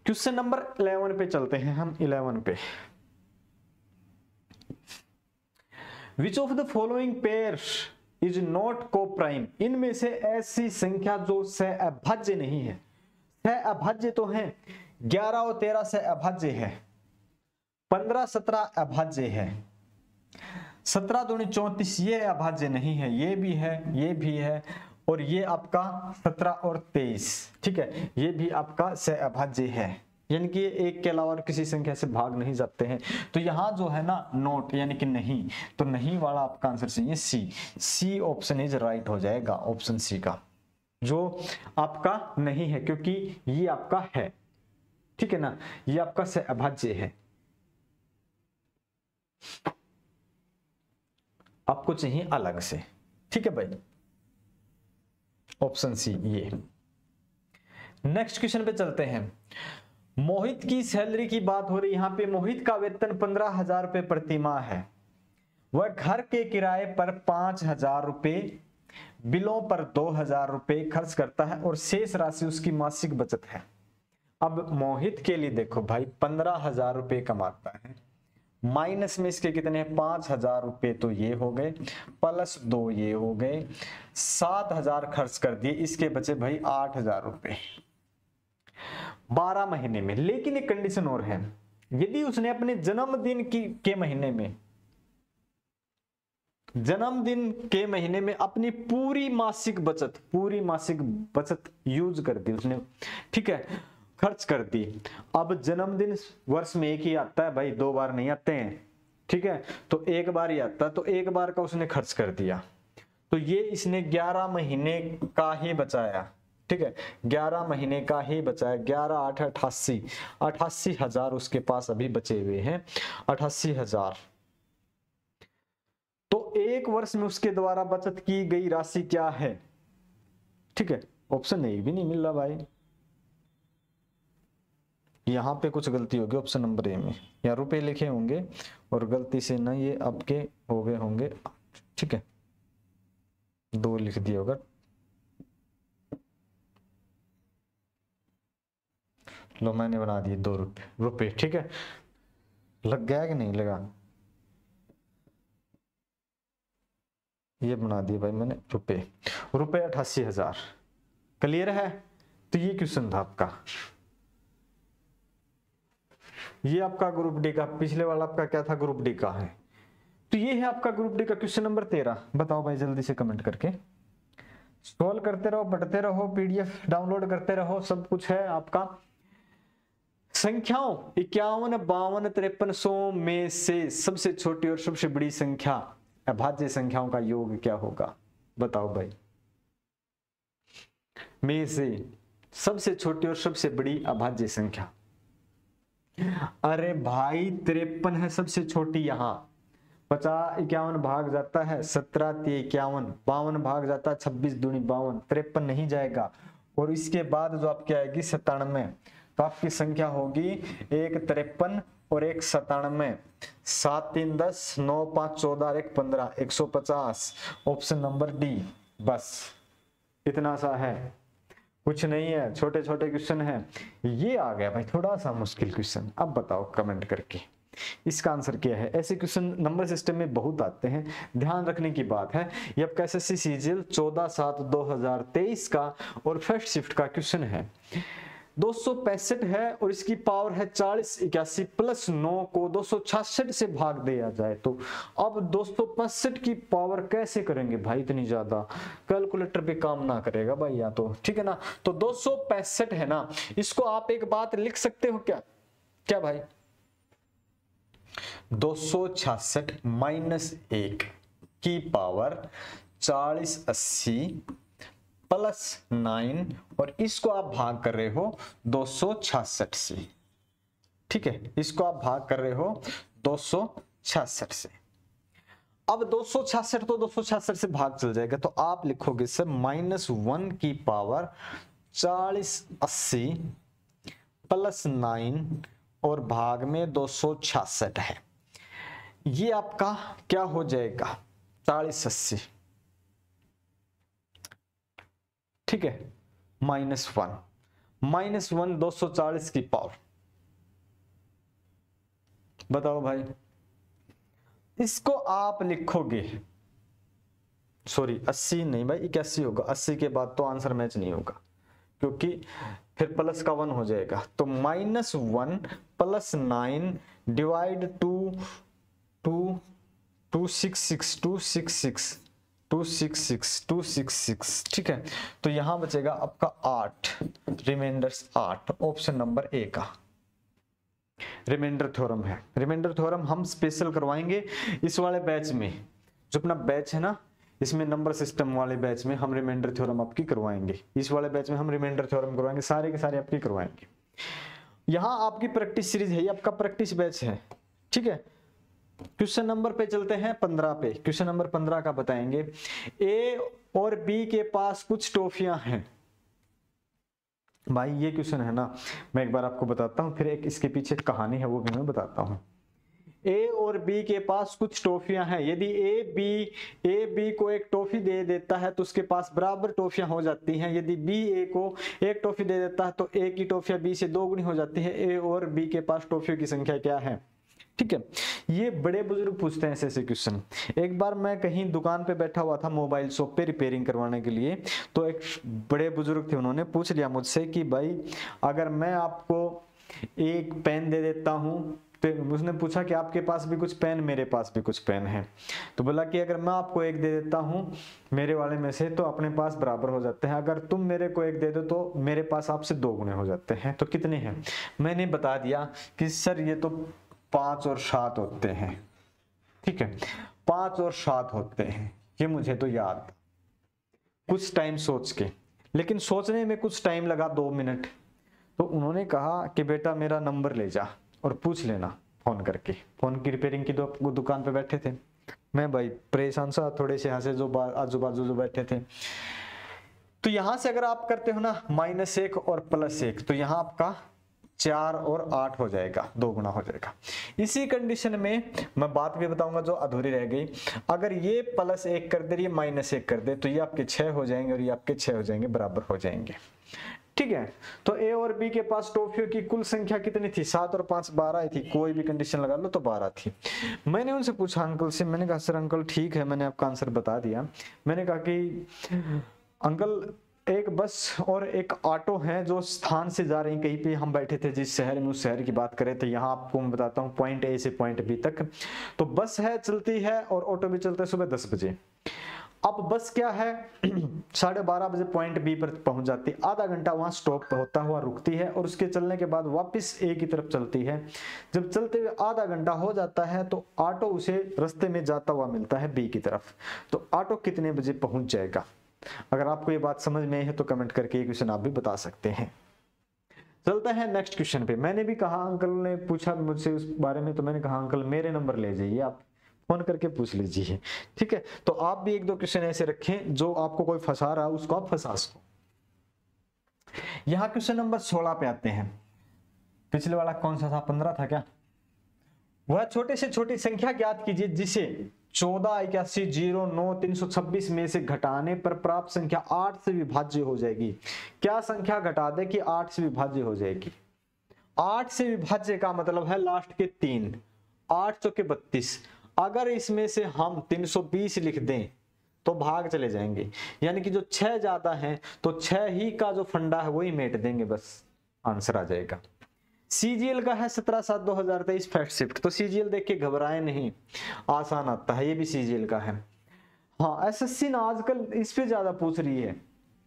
क्वेश्चन नंबर 11 पे चलते हैं हम। 11 पे, which of the following pair is not को प्राइम, इनमें से ऐसी संख्या जो सहअभाज्य नहीं है। सहअभाज्य तो है, 11 और 13 सहअभाज्य है, 15 17 अभाज्य है, 17 दूनी 34 ये अभाज्य नहीं है, ये भी है, ये भी है, और ये आपका 17 और 23, ठीक है, ये भी आपका सहअभाज्य है, यानी कि एक के अलावा और किसी संख्या से भाग नहीं जाते हैं। तो यहाँ जो है ना नोट यानी कि नहीं, तो नहीं वाला आपका आंसर चाहिए सी। सी ऑप्शन इज राइट हो जाएगा, ऑप्शन सी का जो आपका नहीं है, क्योंकि ये आपका है, ठीक है ना, ये आपका सहअभाज्य है। आपको चाहिए अलग से, ठीक है भाई, ऑप्शन सी ये। नेक्स्ट क्वेश्चन पे चलते हैं। मोहित की सैलरी की बात हो रही है, यहां पे मोहित का वेतन 15,000 रुपए प्रति माह है। वह घर के किराए पर 5,000 रुपए, बिलों पर 2,000 रुपए खर्च करता है और शेष राशि उसकी मासिक बचत है। अब मोहित के लिए देखो भाई 15,000 रुपए कमाता है, माइनस में इसके कितने हैं 5,000 रुपए, तो ये हो गए, प्लस 2 ये हो गए, 7,000 खर्च कर दिए, इसके बचे भाई 8,000 रुपए 12 महीने में। लेकिन एक कंडीशन और है, यदि उसने अपने जन्मदिन के महीने में अपनी पूरी मासिक बचत यूज कर दी उसने, ठीक है, खर्च कर दी। अब जन्मदिन वर्ष में एक ही आता है भाई, 2 बार नहीं आते हैं, ठीक है, तो एक बार ही आता है, तो एक बार का उसने खर्च कर दिया, तो ये इसने 11 महीने का ही बचाया, ठीक है, 11 महीने का ही बचाया, 11 8 88, 88,000 उसके पास अभी बचे हुए हैं, 88,000। तो एक वर्ष में उसके द्वारा बचत की गई राशि क्या है, ठीक है, ऑप्शन ए भी नहीं मिल रहा भाई, यहां पे कुछ गलती होगी ऑप्शन नंबर ए में, या रुपए लिखे होंगे और गलती से ना ये आपके हो गए होंगे, ठीक है, 2 लिख दिया होगा, लो मैंने बना दिए 2 रुपए, ठीक है, लग गया कि नहीं लगा, ये बना दिए भाई मैंने रुपए 88,000। क्लियर है? तो ये क्वेश्चन था आपका, ये आपका ग्रुप डी का, पिछले वाला आपका क्या था, ग्रुप डी का है, तो ये है आपका ग्रुप डी का क्वेश्चन नंबर 13। बताओ भाई जल्दी से कमेंट करके, सॉल्व करते रहो, पढ़ते रहो, पीडीएफ डाउनलोड करते रहो, सब कुछ है आपका। संख्याओं 51 52 53 100 में से सबसे छोटी और सबसे बड़ी संख्या अभाज्य संख्याओं का योग क्या होगा, बताओ भाई, में से सबसे छोटी और सबसे बड़ी अभाज्य संख्या। अरे भाई 53 है सबसे छोटी, यहाँ 50 51 भाग जाता है 17 3 51, 52 भाग जाता है 26 दूनी 52, 53 नहीं जाएगा, और इसके बाद जो आपकी आएगी 97, तो आपकी संख्या होगी 1 53 और 1 97, 7 3 10, 9 5 14, 1 15, 150, ऑप्शन नंबर डी। बस इतना सा है, कुछ नहीं है, छोटे छोटे क्वेश्चन है। ये आ गया भाई थोड़ा सा मुश्किल क्वेश्चन, अब बताओ कमेंट करके इसका आंसर क्या है। ऐसे क्वेश्चन नंबर सिस्टम में बहुत आते हैं, ध्यान रखने की बात है। ये आपका एसएससी सीजीएल 14/7/2023 का और फर्स्ट शिफ्ट का क्वेश्चन है। 265 है और इसकी पावर है 40 81 प्लस 9 को 266 से भाग दिया जाए, तो अब 265 की पावर कैसे करेंगे भाई, इतनी ज्यादा कैलकुलेटर पे काम ना करेगा भाई, या तो ठीक है ना। तो 265 है ना, इसको आप एक बात लिख सकते हो क्या, क्या भाई, 266 माइनस 1 की पावर 40 80 प्लस 9, और इसको आप भाग कर रहे हो 266 से, ठीक है, इसको आप भाग कर रहे हो 266 से। अब 266 तो 266 से भाग चल जाएगा, तो आप लिखोगे सर -1 की पावर 4080 प्लस 9 और भाग में 266 है। ये आपका क्या हो जाएगा 4080, ठीक है, -1 -1 240 की पावर। बताओ भाई, इसको आप लिखोगे, सॉरी 80 नहीं भाई 81 होगा, 80 के बाद तो आंसर मैच नहीं होगा क्योंकि फिर प्लस का 1 हो जाएगा। तो -1 प्लस 9 डिवाइड 266, ठीक है। तो यहां बचेगा आपका 8, रिमाइंडर्स 8, ऑप्शन नंबर ए का रिमाइंडर थ्योरम है। रिमाइंडर थ्योरम हम स्पेशल करवाएंगे इस वाले बैच में, जो अपना बैच है ना, इसमें नंबर सिस्टम वाले बैच में हम रिमाइंडर थ्योरम आपकी करवाएंगे। इस वाले बैच में हम रिमाइंडर थ्योरम करवाएंगे, सारे के सारे आपकी करवाएंगे। यहाँ आपकी प्रैक्टिस सीरीज है, ये आपका प्रैक्टिस बैच है, ठीक है। क्वेश्चन नंबर पे चलते हैं 15 पे। क्वेश्चन नंबर 15 का बताएंगे, ए और बी के पास कुछ टॉफियां हैं। भाई ये क्वेश्चन है ना, मैं एक बार आपको बताता हूं, फिर एक इसके पीछे कहानी है वो भी मैं बताता हूं। ए और बी के पास कुछ टॉफियां हैं। यदि ए बी को एक टॉफी दे देता है तो उसके पास बराबर टॉफियां हो जाती हैं। यदि बी ए को एक टॉफी दे देता है तो ए की टॉफियां बी से 2 गुनी हो जाती है। ए और बी के पास टॉफियों की संख्या क्या है, ठीक है। ये बड़े बुजुर्ग पूछते हैं ऐसे क्वेश्चन। एक बार मैं कहीं दुकान पे बैठा हुआ था मोबाइल शॉप पे रिपेयरिंग करवाने के लिए, तो एक बड़े बुजुर्ग थे, उन्होंने पूछ लिया मुझसे कि भाई अगर मैं आपको एक पेन दे देता हूं, तो उसने पूछा कि आपके पास भी कुछ पेन, मेरे पास भी कुछ पेन है। तो बोला कि अगर मैं आपको एक दे देता हूं मेरे वाले में से तो अपने पास बराबर हो जाते हैं, अगर तुम मेरे को एक दे दो तो मेरे पास आपसे 2 गुने हो जाते हैं। तो कितने हैं? मैंने बता दिया कि सर ये तो 5 और 7 होते हैं, ठीक है, 5 और 7 होते हैं, ये मुझे तो याद। कुछ टाइम सोच के, लेकिन सोचने में कुछ टाइम लगा 2 मिनट। तो उन्होंने कहा कि बेटा मेरा नंबर ले जा और पूछ लेना फोन करके। फोन की रिपेयरिंग की दुकान पे बैठे थे, मैं भाई परेशान सा, थोड़े से यहाँ से जो आजू बाजू जो बैठे थे। तो यहां से अगर आप करते हो ना -1 और +1, तो यहाँ आपका 4 और 8 हो जाएगा, 2 गुना हो जाएगा। इसी कंडीशन में मैं बात भी बताऊंगा जो अधूरी रह गई। अगर ये +1 कर दे, ये -1 कर दे, तो ये आपके 6 हो जाएंगे और ये आपके 6 हो जाएंगे, बराबर हो जाएंगे, ठीक है। तो ए और बी के पास टॉफियों की कुल संख्या कितनी थी? 7 और 5 12 थी, कोई भी कंडीशन लगा लो तो 12 थी। मैंने उनसे पूछा अंकल से, मैंने कहा सर अंकल ठीक है, मैंने आपका आंसर बता दिया। मैंने कहा कि अंकल एक बस और एक ऑटो है जो स्थान से जा रही, कहीं पे हम बैठे थे जिस शहर में, उस शहर की बात करें तो यहाँ आपको मैं बताता हूँ पॉइंट ए से पॉइंट बी तक। तो बस है, चलती है, और ऑटो भी चलता है सुबह 10 बजे। अब बस क्या है 12:30 बजे पॉइंट बी पर पहुंच जाती है, आधा घंटा वहां स्टॉप होता हुआ रुकती है और उसके चलने के बाद वापस ए की तरफ चलती है। जब चलते हुए आधा घंटा हो जाता है तो ऑटो उसे रास्ते में जाता हुआ मिलता है बी की तरफ। तो ऑटो कितने बजे पहुंच जाएगा? अगर आपको ये बात समझ में आई है तो कमेंट करके ये क्वेश्चन आप भी बता सकते हैं। चलते हैं नेक्स्ट क्वेश्चन पे। मैंने भी कहा, अंकल ने पूछा मुझसे उस बारे में, तो मैंने कहा अंकल मेरे नंबर ले जाइए, आप फोन करके पूछ लीजिए, ठीक है। तो आप भी 1-2 क्वेश्चन ऐसे रखें जो आपको कोई फंसा रहा है उसको आप फंसा सको। यहां क्वेश्चन नंबर 16 पे आते हैं। पिछले वाला कौन सा था? 15 था क्या? वह छोटे से छोटी संख्या ज्ञात कीजिए जिसे 14, 81, 0, 9, 326 में से घटाने पर प्राप्त संख्या 8 से विभाज्य हो जाएगी। क्या संख्या घटा दे कि 8 से विभाज्य हो जाएगी? 8 से विभाज्य का मतलब है लास्ट के 3, 8 चौके 32। अगर इसमें से हम 320 लिख दें तो भाग चले जाएंगे, यानी कि जो 6 ज्यादा है तो 6 ही का जो फंडा है वही मेट देंगे, बस आंसर आ जाएगा। सीजीएल का है 17/7/2023 फैक्ट शिफ्ट, तो सीजीएल देख के घबराए नहीं, आसान आता है, ये भी सीजीएल का है। हाँ, एसएससी ना आजकल इस पे ज्यादा पूछ रही है,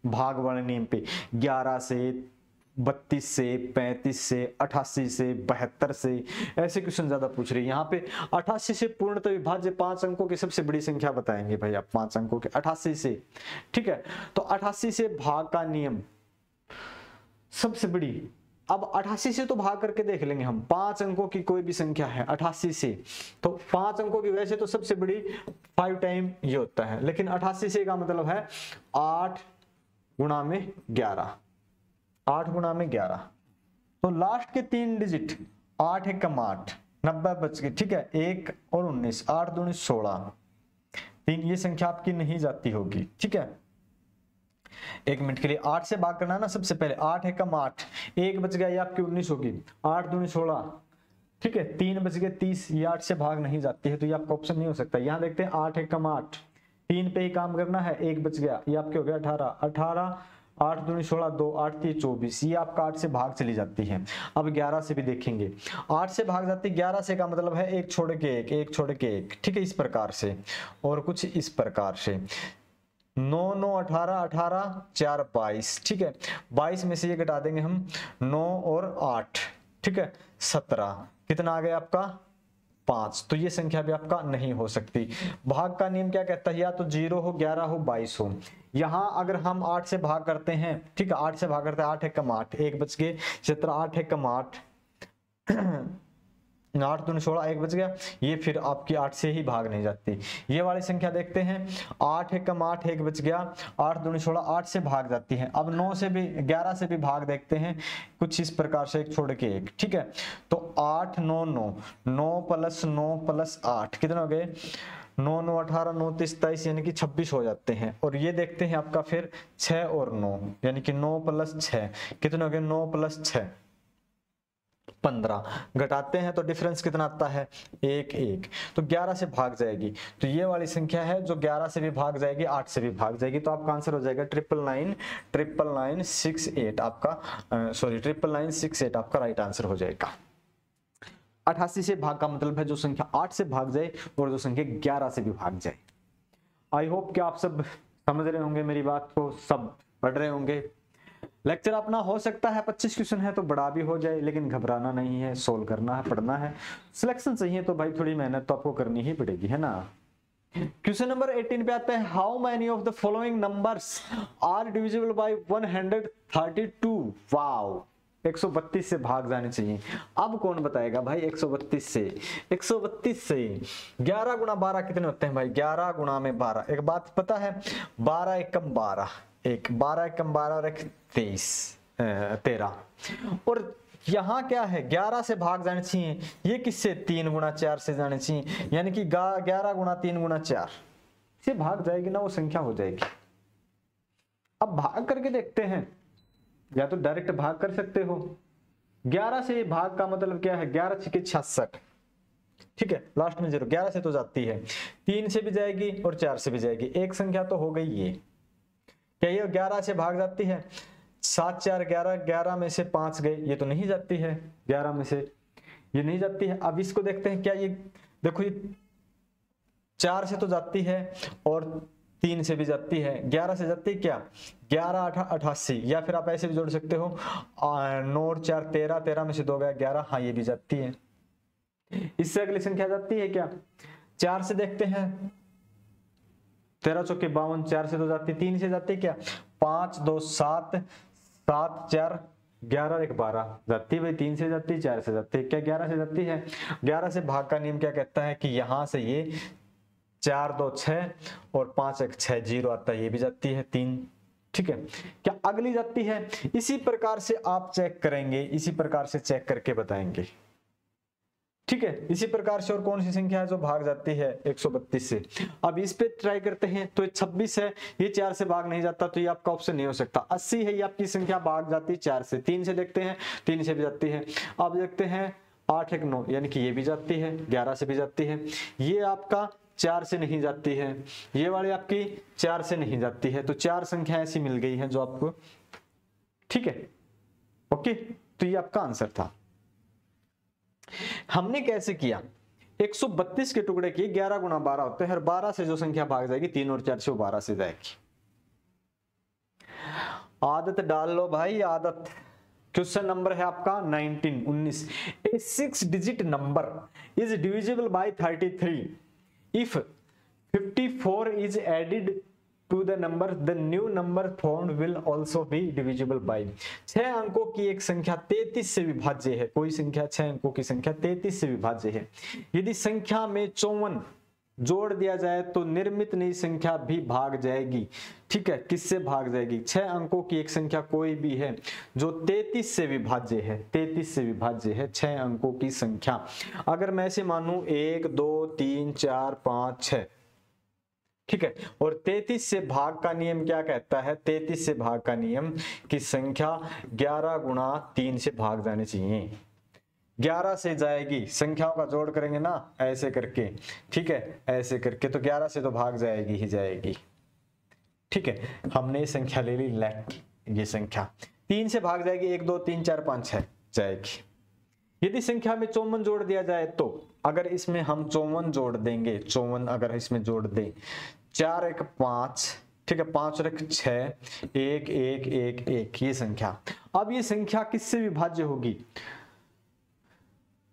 भाग वाले नियम पे 11 से 32 से 35 से 88 से 72 से ऐसे क्वेश्चन ज्यादा पूछ रही है। यहाँ पे 88 से पूर्णतः विभाज्य 5 अंकों की सबसे बड़ी संख्या बताएंगे भाई आप, 5 अंकों के 88 से, ठीक है। तो 88 से भाग का नियम सबसे बड़ी, अब 88 से तो भाग करके देख लेंगे हम, 5 अंकों की कोई भी संख्या है 88 से, तो 5 अंकों की वैसे तो सबसे बड़ी 5 टाइम ये होता है, लेकिन 88 से का मतलब है 8 गुणा में 11, 8 गुणा में 11, तो लास्ट के 3 डिजिट 8 एकम 8, 90 बच गए, ठीक है। 1 और 19, 8 दूनी 16, 3, ये संख्या आपकी नहीं जाती होगी, ठीक है। 1 मिनट के लिए 8 से भाग करना है ना, सबसे पहले 8 एकम 8, 1 बच गया, ये आपकी 19 होगी, 8 दूनी 16, ठीक है। 3 बच गए 30, ये 8 से भाग नहीं जाती है, तो ये आपका ऑप्शन नहीं हो सकता। यहाँ देखते हैं 8 एकम 8, 3 पे ही काम करना है, 1 बच गया, ये आपके हो गया 18, 18, 8 दूनी 16, 2, 8 3 24, ये आपका 8 से भाग चली जाती है। अब 11 से भी देखेंगे, 8 से भाग जाती है 11 से, का मतलब है 1 छोड़ के 1, 1 छोड़ के 1, ठीक है, इस प्रकार से। और कुछ इस प्रकार से 9 9 18, 18 4 22, ठीक है। 22 में से ये घटा देंगे हम, 9 और 8, ठीक है, 17, कितना आ गया आपका 5, तो ये संख्या भी आपका नहीं हो सकती। भाग का नियम क्या कहता है, या तो 0 हो, 11 हो, 22 हो। यहां अगर हम 8 से भाग करते हैं, ठीक है, 8 से भाग करते हैं, 8 एकम 8, 1 बच गए 17, 8 एकम 8, 8 दूनी 16, 1 बच गया, ये फिर आपकी 8 से ही भाग नहीं जाती। ये वाली संख्या देखते हैं, 8 एकम 8, 1 बच गया, 8 दूनी 16, 8 से भाग जाती है। अब 9 से भी 11 से भी भाग देखते हैं, कुछ इस प्रकार से, 1 छोड़ के 1, ठीक है। तो 8 9 9, 9 प्लस 9 प्लस 8, कितने हो गए, 9 9 18, 9 30 23, यानी कि 26 हो जाते हैं। और ये देखते हैं आपका फिर 6 और 9, यानी कि 9 प्लस 6, कितने हो गए, 9 प्लस 6 15, घटाते हैं तो डिफरेंस कितना आता है, 1 1, तो 11 से भाग जाएगी। तो ये वाली संख्या है जो 11 से भी भाग जाएगी, 8 से भी भाग जाएगी, तो आपका आंसर हो जाएगा 9999968 आपका, सॉरी 99968 आपका राइट आंसर हो जाएगा। 88 से भाग का मतलब है जो संख्या 8 से भाग जाए और जो संख्या 11 से भी भाग जाए। आई होप कि आप सब समझ रहे होंगे मेरी बात को, सब पढ़ रहे होंगे। लेक्चर अपना हो सकता है 25 क्वेश्चन है तो बड़ा भी हो जाए, लेकिन घबराना नहीं है, सोल्व करना है, पढ़ना है। सिलेक्शन चाहिए तो भाई थोड़ी मेहनत तो आपको करनी ही पड़ेगी, है ना। क्वेश्चन नंबर 18 पे आता है, how many of the following numbers are divisible by 132। Wow, 132 से भाग जाने चाहिए। अब कौन बताएगा भाई 132 से, 132 से 11 गुणा 12 कितने होते हैं भाई, 11 गुणा में 12। एक बात पता है, 12 एकम 12, एक 12 एकम 12 और एक 13, और यहाँ क्या है 11 से भाग जाने चाहिए, ये किससे 3 गुणा 4 से जाने चाहिए, यानी कि 11 गुणा 3 गुणा 4 से भाग जाएगी ना, वो संख्या हो जाएगी। अब भाग करके देखते हैं, या तो डायरेक्ट भाग कर सकते हो। 11 से भाग का मतलब क्या है, 11 छके 66, ठीक है, लास्ट में 0, 11 से तो जाती है, 3 से भी जाएगी और 4 से भी जाएगी, एक संख्या तो हो गई ये। क्या ये 11 से भाग जाती है, 7 4 11, 11 में से 5 गए, ये तो नहीं जाती है, 11 में से ये नहीं जाती है। अब इसको देखते हैं, क्या ये देखो, ये 4 से तो जाती है और 3 से भी जाती है, 11 से जाती है क्या, 11 88, या फिर आप ऐसे भी जोड़ सकते हो 9 और 4 13, 13 में से 2 गया 11, हाँ ये भी जाती है। इससे अगली संख्या जाती है क्या, 4 से देखते हैं, 13 चौके 52, 4 से तो जाती है, 3 से जाती है क्या, 5 2 7, 7 4 11 1 12, जाती है भाई, 3 से जाती है, 4 से जाती है, क्या 11 से जाती है। 11 से भाग का नियम क्या कहता है कि यहां से ये 4 2 6 और 5 1 6, 0 आता है, ये भी जाती है 3, ठीक है। क्या अगली जाती है, इसी प्रकार से आप चेक करेंगे, इसी प्रकार से चेक करके बताएंगे, ठीक है। इसी प्रकार से और कौन सी संख्या है जो भाग जाती है 132 से। अब इस पे ट्राई करते हैं, तो 26 है, ये 4 से भाग नहीं जाता, तो ये आपका ऑप्शन नहीं हो सकता। 80 है, ये आपकी संख्या भाग जाती है 4 से। 3 से देखते हैं, 3 से भी जाती है। अब देखते हैं 8 1 9, यानी कि ये भी जाती है, 11 से भी जाती है। ये आपका 4 से नहीं जाती है, ये वाली आपकी 4 से नहीं जाती है, तो 4 संख्या ऐसी मिल गई है जो आपको, ठीक है, ओके। तो ये आपका आंसर था। हमने कैसे किया, 132 के टुकड़े किए, 11 गुणा 12 होते हैं, हर 12 से जो संख्या भाग जाएगी 3 और 4 से वो 12 से जाएगी। आदत डाल लो भाई, आदत। क्वेश्चन नंबर है आपका 19 a 6 digit number is divisible by 33 if 54 is added to the number, the new number formed will also be divisible by. 6 अंकों की एक संख्या 33 से विभाज्य है, कोई संख्या 6 अंकों की संख्या 33 से विभाज्य है, यदि संख्या में 54 जोड़ दिया जाए तो निर्मित नई संख्या भी भाग जाएगी। ठीक है, किससे भाग जाएगी? 6 अंकों की एक संख्या कोई भी है जो 33 से विभाज्य है, 33 से विभाज्य है 6 अंकों की संख्या। अगर मैं ऐसे मानूं 1 2 3 4 5 6, ठीक है, और 33 से भाग का नियम क्या कहता है? 33 से भाग का नियम कि संख्या 11 गुणा 3 से भाग जानी चाहिए। 11 से जाएगी, संख्याओं का जोड़ करेंगे ना ऐसे करके, ठीक है, ऐसे करके, तो 11 से तो भाग जाएगी ही जाएगी। ठीक है, हमने ये संख्या ले ली लेट, ये संख्या 3 से भाग जाएगी, 1 2 3 4 5 6 जाएगी। यदि संख्या में 54 जोड़ दिया जाए तो, अगर इसमें हम 54 जोड़ देंगे, 54 अगर इसमें जोड़ दें, 4 1 5, ठीक है, 5 और 1 6, 1 1 1 1, ये संख्या। अब ये संख्या किससे विभाज्य होगी?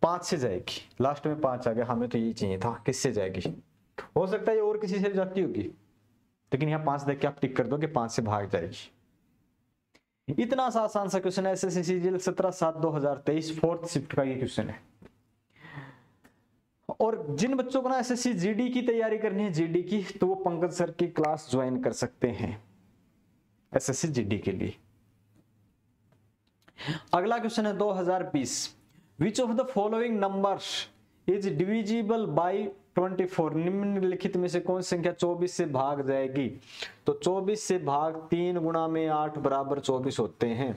5 से जाएगी, लास्ट में 5 आ गया, हमें तो यही चाहिए था। किससे जाएगी? हो सकता है ये और किसी से भी जाती होगी, लेकिन यहाँ 5 देख के आप टिक कर दो कि 5 से भाग जाएगी। इतना सा आसान सा क्वेश्चन है, एसएससी सीजीएल 17/7/2023 फोर्थ शिफ्ट का ये क्वेश्चन है। और जिन बच्चों को ना एसएससी जीडी की तैयारी करनी है, जीडी की, तो वो पंकज सर की क्लास ज्वाइन कर सकते हैं एसएससी जीडी के लिए। अगला क्वेश्चन है 2020, which of the following numbers is divisible bye 24? निम्नलिखित में से कौन सी संख्या 24 से भाग जाएगी? तो 24 से भाग 3 गुणा में 8 बराबर 24 होते हैं।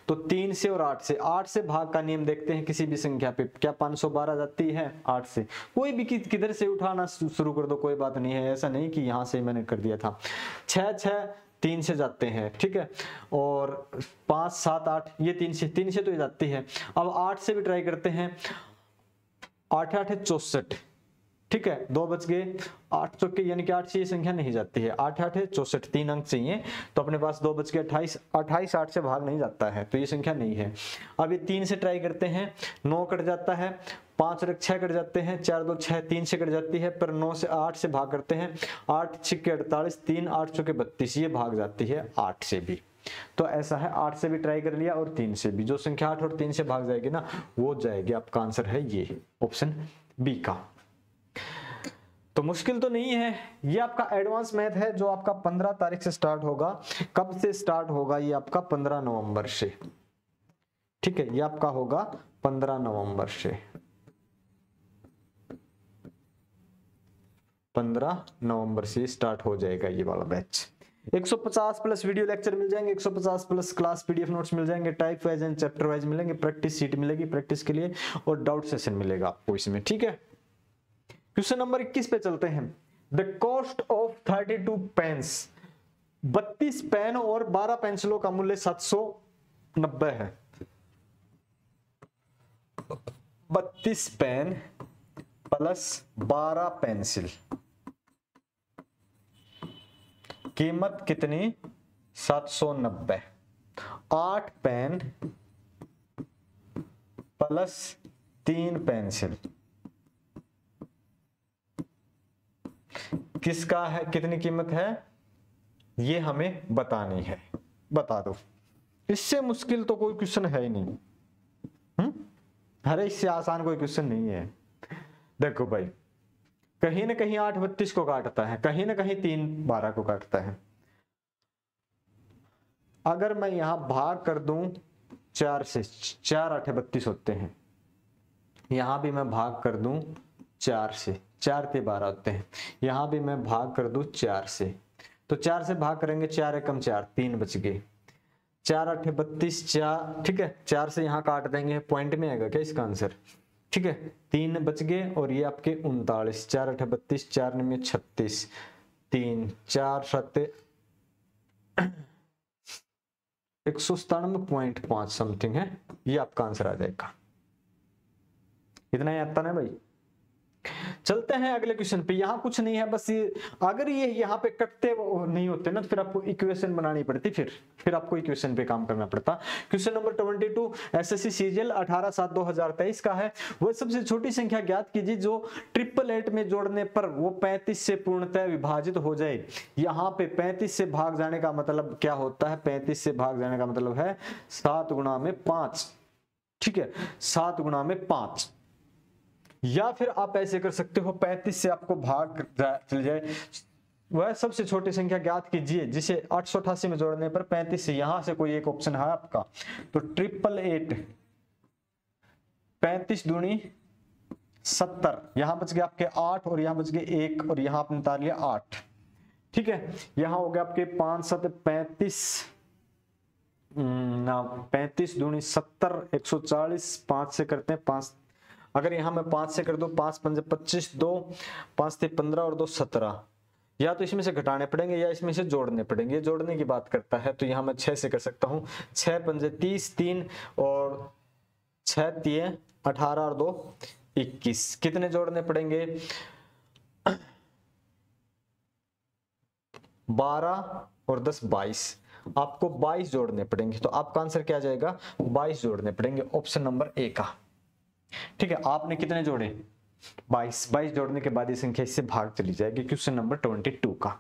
तो 3 से और 8 से भाग का नियम देखते हैं किसी भी संख्या पे। क्या 512 जाती है 8 से? कोई भी किधर से उठाना शुरू कर दो, कोई बात नहीं है, ऐसा नहीं कि यहां से मैंने कर दिया था। 6 6 3 से जाते हैं, ठीक है, और 5 7 8 ये 3 से तो ये जाती है। अब 8 से भी ट्राई करते हैं, 8 8 64, ठीक है, 2 बच गए, 8 चौके यानी कि 8 से ये संख्या नहीं जाती है। 8 8 है 64, 3 अंक चाहिए, तो अपने पास 2 बच गए, 28 28 8 से भाग नहीं जाता है, तो ये संख्या नहीं है। अब ये 3 से ट्राई करते हैं, 9 कट जाता है, 5 और 1 6 कट जाते हैं, 4 2 6 3 से कट जाती है, पर 9 से 8 से भाग करते हैं, 8 6 48, 3 8 चौके 32, ये भाग जाती है 8 से भी। तो ऐसा है, 8 से भी ट्राई कर लिया और 3 से भी। जो संख्या 8 और 3 से भाग जाएगी ना, वो जाएगी। आपका आंसर है ये ऑप्शन बी का। तो मुश्किल तो नहीं है, ये आपका एडवांस मैथ है जो आपका 15 तारीख से स्टार्ट होगा। कब से स्टार्ट होगा? ये आपका 15 नवंबर से, ठीक है, ये आपका होगा 15 नवंबर से। 15 नवंबर से स्टार्ट हो जाएगा ये वाला बैच। 150 प्लस वीडियो लेक्चर मिल जाएंगे, 150 प्लस क्लास पीडीएफ नोट्स मिल जाएंगे, type wise and chapter wise मिलेंगे, प्रैक्टिस शीट मिलेगी प्रैक्टिस के लिए, और डाउट सेशन मिलेगा आपको इसमें, ठीक है। क्वेश्चन नंबर 21 पे चलते हैं। The cost of 32 pens, 32 pen और 12 पेंसिलों का मूल्य 790 है। 32 पेन प्लस 12 पेंसिल, कीमत कितनी? 790। 8 पेन प्लस 3 पेंसिल, किसका है, कितनी कीमत है, ये हमें बतानी है। बता दो, इससे मुश्किल तो कोई क्वेश्चन है ही नहीं। अरे इससे आसान कोई क्वेश्चन नहीं है। देखो भाई, कहीं ना कहीं 8 32 को काटता है, कहीं ना कहीं 3 12 को काटता है। अगर मैं यहां भाग कर दूं 4 से, 4 8 32 होते हैं, यहां भी मैं भाग कर दूं 4 से, 4 ते 12 होते हैं, यहां भी मैं भाग कर दूं 4 से, तो 4 से भाग करेंगे, 4 एकम 4, 3 बच गए, 4 8 32 4, ठीक है, 4 से यहां काट देंगे, पॉइंट में आएगा क्या इसका आंसर, ठीक है, 3 बच गए, और ये आपके 39, 4 8 32, 4 9 36, 3 4 7 197.5 समथिंग है, ये आपका आंसर आ जाएगा। इतना ही आता ना भाई। चलते हैं अगले क्वेश्चन पे। यहाँ कुछ नहीं है, बस ये अगर ये यहाँ पे कटते नहीं होते ना, तो फिर आपको इक्वेशन बनानी पड़ती, फिर आपको इक्वेशन पे काम करना पड़ता। क्वेश्चन नंबर 22 एसएससी सीजीएल 18/7/2023 का है। वो सबसे छोटी संख्या ज्ञात कीजिए जो 888 में जोड़ने पर वो 35 से पूर्णतः विभाजित हो जाए। यहाँ पे 35 से भाग जाने का मतलब क्या होता है? 35 से भाग जाने का मतलब है 7 गुणा में 5, ठीक है, 7 गुणा में 5। या फिर आप ऐसे कर सकते हो 35 से आपको भाग चल जाए, वह सबसे छोटी संख्या ज्ञात कीजिए जिसे 888 में जोड़ने पर 35 से, यहां से कोई एक ऑप्शन है आपका, तो 888, 35 दूनी 70, यहां बच गए आपके 8 और यहां बच गए 1 और यहां आपने उतार लिया 8। ठीक है, यहां हो गया आपके 5 7 35 ना 35 दूनी 70, 140, 5 से करते हैं 5, अगर यहां मैं 5 से कर दूं 5 5 25, 2 5 से 15 और 2 17, या तो इसमें से घटाने पड़ेंगे या इसमें से जोड़ने पड़ेंगे, ये जोड़ने की बात करता है तो यहां मैं 6 से कर सकता हूं, 6 5 30, 3 और 6 3 18 और 2 21, कितने जोड़ने पड़ेंगे 12 और 10 22, आपको 22 जोड़ने पड़ेंगे, तो आपका आंसर क्या आ जाएगा 22 जोड़ने पड़ेंगे, ऑप्शन नंबर ए का। ठीक है, आपने कितने जोड़े 22 जोड़ने के बाद ये संख्या इससे भाग चली जाएगी। क्वेश्चन नंबर 22 का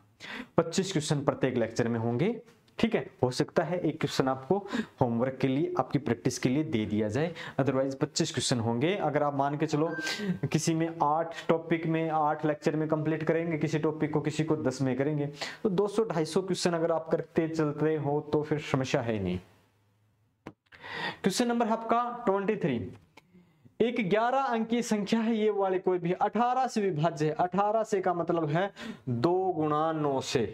25 क्वेश्चन प्रत्येक लेक्चर में होंगे। ठीक है, हो सकता है एक क्वेश्चन आपको होमवर्क के लिए, आपकी प्रैक्टिस के लिए दे दिया जाए, अदरवाइज 25 क्वेश्चन होंगे। अगर आप मान के चलो किसी में 8 टॉपिक में 8 लेक्चर में कंप्लीट करेंगे, किसी टॉपिक को किसी को 10 में करेंगे, तो 200-250 क्वेश्चन अगर आप करते चलते हो तो फिर समस्या है नहीं। क्वेश्चन नंबर आपका 23, एक 11 अंकीय संख्या है, ये वाली कोई भी 18 से विभाज्य है। 18 से का मतलब है 2 गुणा 9 से,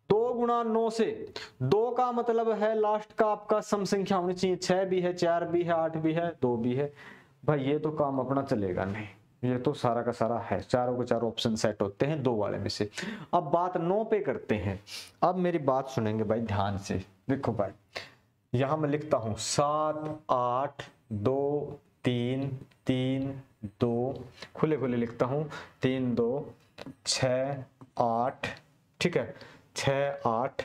2 गुणा 9 से, 2 का मतलब है लास्ट का आपका सम संख्या होनी चाहिए, 6 भी है, 4 भी है, 8 भी है, 2 भी है। भाई ये तो काम अपना चलेगा नहीं, ये तो सारा का सारा है, चारों के चारों ऑप्शन सेट होते हैं 2 वाले में से। अब बात 9 पे करते हैं। अब मेरी बात सुनेंगे भाई ध्यान से, देखो भाई यहां मैं लिखता हूं 7 8 2 3 3 2, खुले खुले लिखता हूं 3 2 6 8, ठीक है 6 8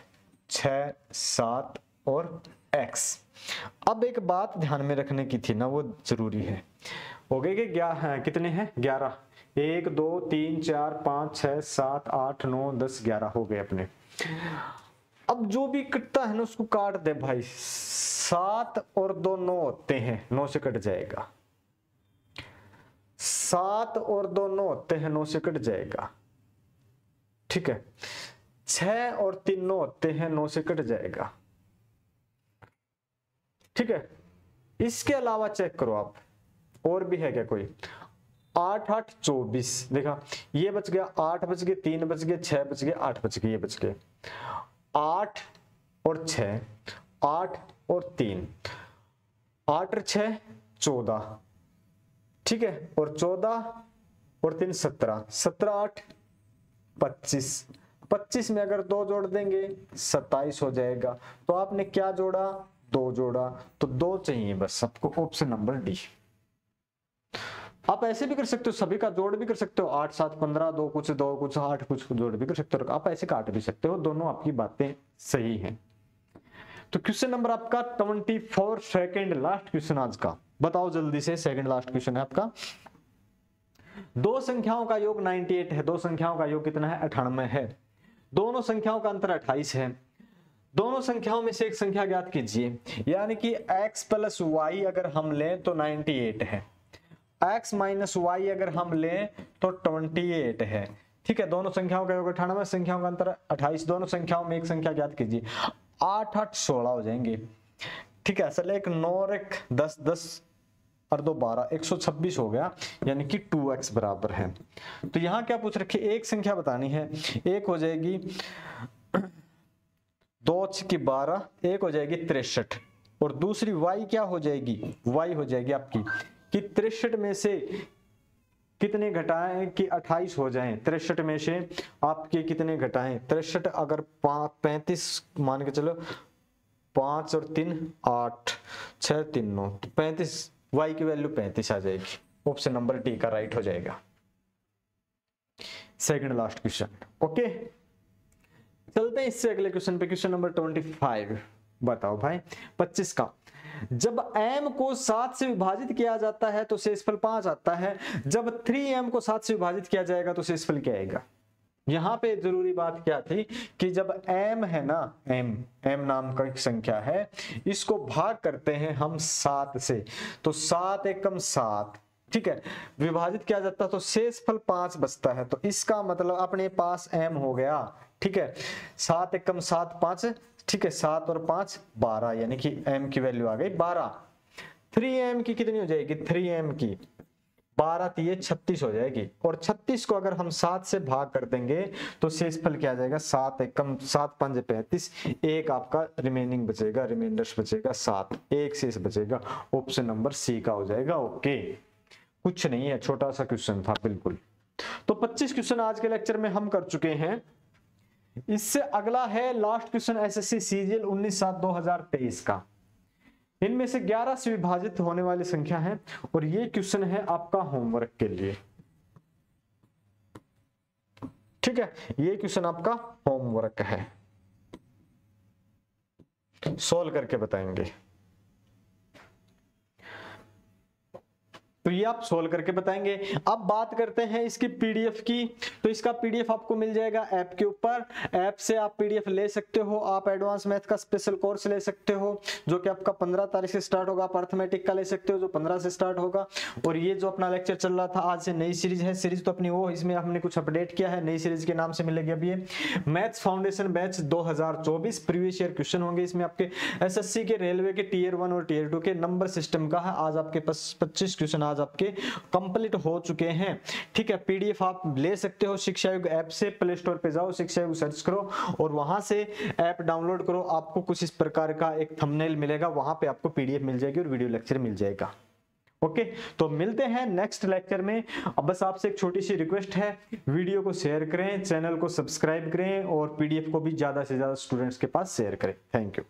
6 7 और x। अब एक बात ध्यान में रखने की थी ना, वो जरूरी है। हो गए कि कितने हैं 11, 1 2 3 4 5 6 7 8 9 10 11 हो गए अपने। अब जो भी कटता है ना उसको काट दे भाई, 7 और 2 9 होते हैं, 9 से कट जाएगा, 7 और 2 9 होते हैं, 9 से कट जाएगा। ठीक है, 6 और 3 9 होते हैं, 9 से कट जाएगा। ठीक है, इसके अलावा चेक करो आप, और भी है क्या कोई, 8 8 24, देखा ये बच गया, 8 बच गए, 3 बच गए, 6 बच गए, 8 बच गए, ये बच गए 8 और 6, 8 और 3, 8 और 6 14, ठीक है, और 14 और 3 17, 17 8 25, 25 में अगर 2 जोड़ देंगे 27 हो जाएगा। तो आपने क्या जोड़ा 2 जोड़ा, तो 2 चाहिए बस आपको, ऑप्शन नंबर डी। आप ऐसे भी कर सकते हो, सभी का जोड़ भी कर सकते हो, 8 7 15, 2 कुछ 8 कुछ जोड़ भी कर सकते हो, आप ऐसे काट भी सकते हो, दोनों आपकी बातें सही हैं। तो क्वेश्चन नंबर आपका 24, सेकंड लास्ट क्वेश्चन आज का, बताओ जल्दी से, सेकंड लास्ट क्वेश्चन है आपका। दो संख्याओं का योग 98 है, दो संख्याओं का योग कितना है 98 है, दोनों संख्याओं का अंतर 28 है, दोनों संख्याओं में से एक संख्या ज्ञात कीजिए। यानी कि x प्लस वाई अगर हम लें तो 98 है, x माइनस वाई अगर हम लें तो 28 है। ठीक है, दोनों संख्याओं का योग 98, संख्याओं का अंतर 28, दोनों संख्याओं में एक संख्या ज्ञात कीजिए। 8 8 16 हो जाएंगे। ठीक है, असल एक 9 और एक 10 10 और 2 12, 126 हो गया, यानी कि 2x बराबर है। तो यहां क्या पूछ रखे, एक संख्या बतानी है, एक हो जाएगी 2 की 12, एक हो जाएगी 63, और दूसरी y क्या हो जाएगी, y हो जाएगी आपकी कि 63 में से कितने घटाएं कि 28 हो जाएं, 63 में से आपके कितने घटाएं, 63 अगर 35 मान के चलो, 5 और 3 8 6 3 9, 35, y की वैल्यू 35 आ जाएगी, ऑप्शन नंबर डी का राइट हो जाएगा। Second last question. ओके, चलते हैं इससे अगले क्वेश्चन पे, क्वेश्चन नंबर 25। बताओ भाई 25 का, जब m को 7 से विभाजित किया जाता है तो शेषफल 5 आता है, जब 3m को 7 से विभाजित किया जाएगा तो शेषफल क्या आएगा। यहां पे जरूरी बात क्या थी कि जब m है ना, m नाम का एक संख्या है, इसको भाग करते हैं हम 7 से, तो 7 एकम 7, ठीक है, विभाजित किया जाता है तो शेषफल 5 बचता है। तो इसका मतलब अपने पास m हो गया, ठीक है, 7 एकम 7 5, ठीक है, 7 और 5 12, यानी कि m की वैल्यू आ गई 12। 3m की कितनी हो जाएगी, 3m की 12 3 36 हो जाएगी, और 36 को अगर हम 7 से भाग कर देंगे तो शेषफल क्या आ जाएगा, 7 एकम 7 5 35, एक आपका रिमेनिंग बचेगा, रिमाइंडर्स बचेगा 7, एक शेष बचेगा, ऑप्शन नंबर सी का हो जाएगा। ओके, कुछ नहीं है, छोटा सा क्वेश्चन था बिल्कुल। तो 25 क्वेश्चन आज के लेक्चर में हम कर चुके हैं। इससे अगला है लास्ट क्वेश्चन एसएससी सीजीएल 19/7/2023 का। इनमें से 11 से विभाजित होने वाली संख्या है, और ये क्वेश्चन है आपका होमवर्क के लिए, ठीक है, ये क्वेश्चन आपका होमवर्क है, सॉल्व करके बताएंगे। तो ये आप सोल्व करके बताएंगे। अब बात करते हैं इसकी पीडीएफ की। तो इसका पीडीएफ आपको मिल जाएगा ऐप के ऊपर, ऐप से आप पीडीएफ ले सकते हो। आप एडवांस मैथ का स्पेशल कोर्स ले सकते हो जो कि आपका 15 तारीख से स्टार्ट होगा। आप अर्थमेटिक का ले सकते हो जो 15 से स्टार्ट होगा। और ये जो अपना लेक्चर चल रहा था आज से नई सीरीज है, सीरीज तो अपनी वो, इसमें हमने कुछ अपडेट किया है, नई सीरीज के नाम से मिलेगी। अब ये maths foundation batch 2024 previous year question होंगे इसमें आपके एसएससी के, रेलवे के टीयर 1 और टीयर 2 के नंबर सिस्टम का है। आज आपके पास 25 क्वेश्चन आज आपके कंप्लीट हो चुके हैं, ठीक है। पीडीएफ आप ले सकते हो शिक्षा युग ऐप से, प्ले स्टोर पे जाओ, शिक्षा युग सर्च करो और वहां से ऐप डाउनलोड करो। आपको कुछ इस प्रकार का एक थंबनेल मिलेगा, वहां पे आपको पीडीएफ मिल जाएगी और वीडियो लेक्चर मिल जाएगा। ओके, तो मिलते हैं नेक्स्ट लेक्चर में। अब बस आपसे एक छोटी सी रिक्वेस्ट है, वीडियो को शेयर करें, चैनल को सब्सक्राइब करें और पीडीएफ को भी ज्यादा से ज्यादा स्टूडेंट्स के पास शेयर करें। Thank you.